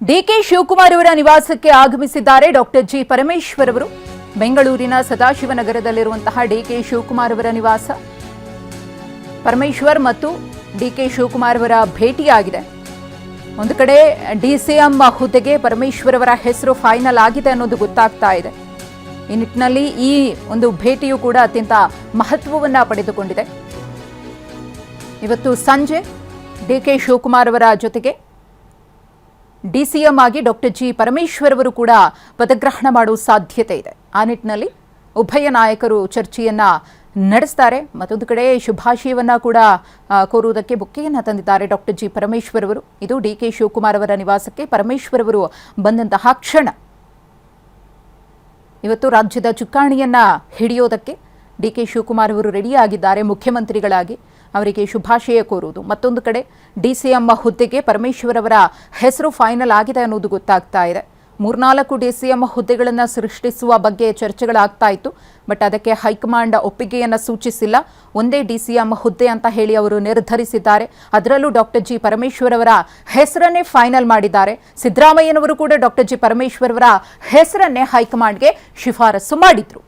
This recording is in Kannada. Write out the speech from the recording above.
ಡಿಕೆ ಶಿವಕುಮಾರ್ ಅವರ ನಿವಾಸಕ್ಕೆ ಆಗಮಿಸಿದ್ದಾರೆ ಡಾಕ್ಟರ್ ಜಿ ಪರಮೇಶ್ವರ್ ಅವರು. ಬೆಂಗಳೂರಿನ ಸದಾಶಿವನಗರದಲ್ಲಿರುವಂತಹ ಡಿಕೆ ಶಿವಕುಮಾರ್ ಅವರ ನಿವಾಸ. ಪರಮೇಶ್ವರ್ ಮತ್ತು ಡಿಕೆ ಶಿವಕುಮಾರ್ ಅವರ ಭೇಟಿಯಾಗಿದೆ. ಒಂದು ಕಡೆ ಡಿಸಿಎಂ ಹುದ್ದೆಗೆ ಪರಮೇಶ್ವರ್ ಅವರ ಹೆಸರು ಫೈನಲ್ ಆಗಿದೆ ಅನ್ನೋದು ಗೊತ್ತಾಗ್ತಾ ಇದೆ. ಈ ನಿಟ್ಟಿನಲ್ಲಿ ಈ ಒಂದು ಭೇಟಿಯು ಕೂಡ ಅತ್ಯಂತ ಮಹತ್ವವನ್ನ ಪಡೆದುಕೊಂಡಿದೆ. ಇವತ್ತು ಸಂಜೆ ಡಿಕೆ ಶಿವಕುಮಾರ್ ಅವರ ಜೊತೆಗೆ ಡಿಸಿಎಂ ಆಗಿ ಡಾಕ್ಟರ್ ಜಿ ಪರಮೇಶ್ವರ್ ಅವರು ಕೂಡ ಪದಗ್ರಹಣ ಮಾಡುವ ಸಾಧ್ಯತೆ ಇದೆ. ಆ ನಿಟ್ಟಿನಲ್ಲಿ ಉಭಯ ನಾಯಕರು ಚರ್ಚೆಯನ್ನ ನಡೆಸ್ತಾರೆ. ಮತ್ತೊಂದು ಕಡೆ ಶುಭಾಶಯವನ್ನ ಕೂಡ ಕೋರುವುದಕ್ಕೆ ಬುಕ್ಕೆಯನ್ನ ತಂದಿದ್ದಾರೆ ಡಾಕ್ಟರ್ ಜಿ ಪರಮೇಶ್ವರ್ ಅವರು. ಇದು ಡಿಕೆ ಶಿವಕುಮಾರ್ ಅವರ ನಿವಾಸಕ್ಕೆ ಪರಮೇಶ್ವರ್ ಅವರು ಬಂದಂತಹ ಕ್ಷಣ. ಇವತ್ತು ರಾಜ್ಯದ ಚುಕ್ಕಾಣಿಯನ್ನ ಹಿಡಿಯೋದಕ್ಕೆ ಡಿಕೆ ಶಿವಕುಮಾರ್ ಅವರು ರೆಡಿಯಾಗಿದ್ದಾರೆ ಮುಖ್ಯಮಂತ್ರಿಗಳಾಗಿ. ಅವರಿಗೆ ಶುಭಾಶಯ ಕೋರುವುದು. ಮತ್ತೊಂದು ಕಡೆ ಡಿಸಿಎಂ ಹುದ್ದೆಗೆ ಪರಮೇಶ್ವರ್ ಅವರ ಹೆಸರು ಫೈನಲ್ ಆಗಿದೆ ಅನ್ನೋದು ಗೊತ್ತಾಗ್ತಾ ಇದೆ. 3-4 ಡಿಸಿಎಂ ಹುದ್ದೆಗಳನ್ನು ಸೃಷ್ಟಿಸುವ ಬಗ್ಗೆ ಚರ್ಚೆಗಳಾಗ್ತಾ ಇತ್ತು. ಬಟ್ ಅದಕ್ಕೆ ಹೈಕಮಾಂಡ್ ಒಪ್ಪಿಗೆಯನ್ನು ಸೂಚಿಸಿಲ್ಲ. ಒಂದೇ ಡಿಸಿಎಂ ಹುದ್ದೆ ಅಂತ ಹೇಳಿ ಅವರು ನಿರ್ಧರಿಸಿದ್ದಾರೆ. ಅದರಲ್ಲೂ ಡಾಕ್ಟರ್ ಜಿ ಪರಮೇಶ್ವರ್ ಅವರ ಹೆಸರನ್ನೇ ಫೈನಲ್ ಮಾಡಿದ್ದಾರೆ. ಸಿದ್ದರಾಮಯ್ಯನವರು ಕೂಡ ಡಾಕ್ಟರ್ ಜಿ ಪರಮೇಶ್ವರ್ ಅವರ ಹೆಸರನ್ನೇ ಹೈಕಮಾಂಡ್ಗೆ ಶಿಫಾರಸು ಮಾಡಿದ್ರು.